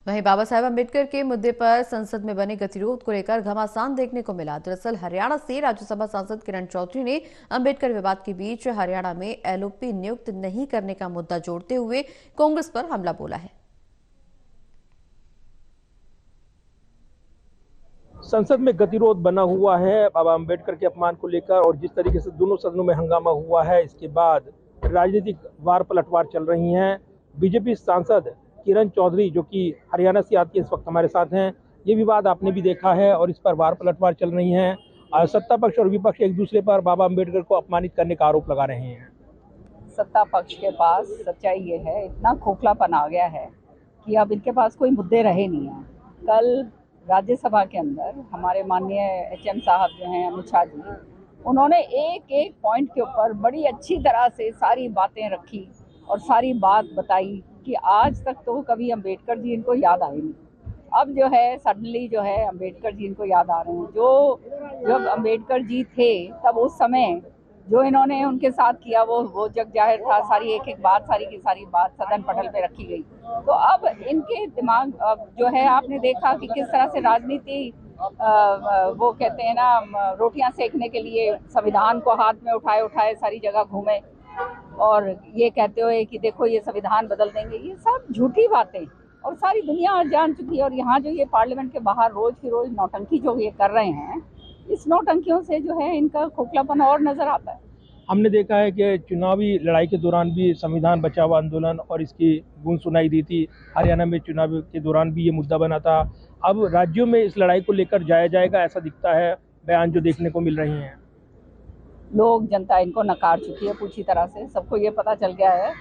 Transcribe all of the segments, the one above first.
वहीं बाबा साहेब अम्बेडकर के मुद्दे पर संसद में बने गतिरोध को लेकर घमासान देखने को मिला। दरअसल हरियाणा से राज्यसभा सांसद किरण चौधरी ने अम्बेडकर विवाद के बीच हरियाणा में एलओपी नियुक्त नहीं करने का मुद्दा जोड़ते हुए कांग्रेस पर हमला बोला है। संसद में गतिरोध बना हुआ है बाबा अम्बेडकर के अपमान को लेकर, और जिस तरीके से दोनों सदनों में हंगामा हुआ है, इसके बाद राजनीतिक वार पलटवार चल रही हैं। बीजेपी सांसद किरण चौधरी जो कि हरियाणा से आती है, इस वक्त हमारे साथ हैं। ये विवाद आपने भी देखा है और इस पर वार पलटवार चल रही हैं। सत्ता पक्ष और विपक्ष एक दूसरे पर बाबा अम्बेडकर को अपमानित करने का आरोप लगा रहे हैं। सत्ता पक्ष के पास सच्चाई ये है, इतना खोखलापन आ गया है कि अब इनके पास कोई मुद्दे रहे नहीं हैं। कल राज्यसभा के अंदर हमारे माननीय एचएम साहब जो हैं अमित शाह जी, उन्होंने एक एक पॉइंट के ऊपर बड़ी अच्छी तरह से सारी बातें रखी और सारी बात बताई कि आज तक तो कभी अम्बेडकर जी इनको याद आए नहीं। अब जो है सडनली जो है अम्बेडकर जी इनको याद आ रहे हैं। जो जब अम्बेडकर जी थे तब उस समय जो इन्होंने उनके साथ किया वो जग जाहिर था। सारी एक एक बात, सारी की सारी बात सदन पटल पे रखी गई। तो अब इनके दिमाग जो है, आपने देखा कि किस तरह से राजनीति वो कहते हैं ना, रोटियां सेकने के लिए संविधान को हाथ में उठाए उठाए सारी जगह घूमे और ये कहते हुए कि देखो ये संविधान बदल देंगे। ये सब झूठी बातें और सारी दुनिया जान चुकी है। और यहाँ जो ये पार्लियामेंट के बाहर रोज की रोज नौटंकी जो ये कर रहे हैं, इस नौटंकियों से जो है इनका खोखलापन और नजर आता है। हमने देखा है कि चुनावी लड़ाई के दौरान भी संविधान बचाओ आंदोलन और इसकी गूंज सुनाई दी थी। हरियाणा में चुनाव के दौरान भी ये मुद्दा बना था। अब राज्यों में इस लड़ाई को लेकर जाया जाएगा, ऐसा दिखता है बयान जो देखने को मिल रहे हैं। लोग, जनता इनको नकार चुकी है पूरी तरह से। सबको ये पता चल गया है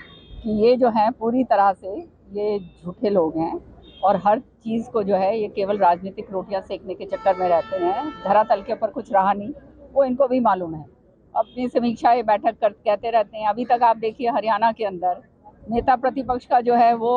कि ये जो हैं पूरी तरह से ये झूठे लोग हैं और हर चीज़ को जो है ये केवल राजनीतिक रोटियां सेकने के चक्कर में रहते हैं। धरातल के ऊपर कुछ रहा नहीं, वो इनको भी मालूम है। अपनी समीक्षा ये बैठक कहते रहते हैं। अभी तक आप देखिए हरियाणा के अंदर नेता प्रतिपक्ष का जो है वो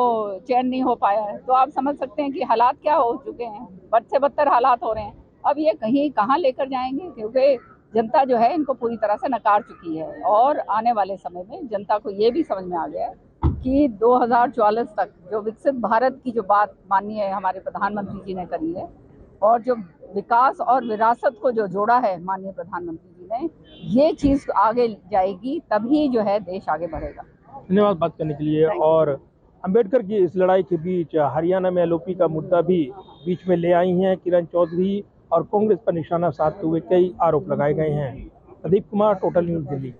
चयन नहीं हो पाया है। तो आप समझ सकते हैं कि हालात क्या हो चुके हैं। बद से बदतर हालात हो रहे हैं। अब ये कहीं कहाँ लेकर जाएंगे, क्योंकि जनता जो है इनको पूरी तरह से नकार चुकी है। और आने वाले समय में जनता को ये भी समझ में आ गया है कि 2044 तक जो विकसित भारत की जो बात माननीय हमारे प्रधानमंत्री जी ने करी है और जो विकास और विरासत को जो जोड़ा है माननीय प्रधानमंत्री जी ने, ये चीज़ आगे जाएगी, तभी जो है देश आगे बढ़ेगा। धन्यवाद बात करने के लिए। और अम्बेडकर की इस लड़ाई के बीच हरियाणा में एलओपी का मुद्दा भी बीच में ले आई हैं किरण चौधरी, और कांग्रेस पर निशाना साधते हुए कई आरोप लगाए गए हैं। Pradeep Kumar, total news, Delhi.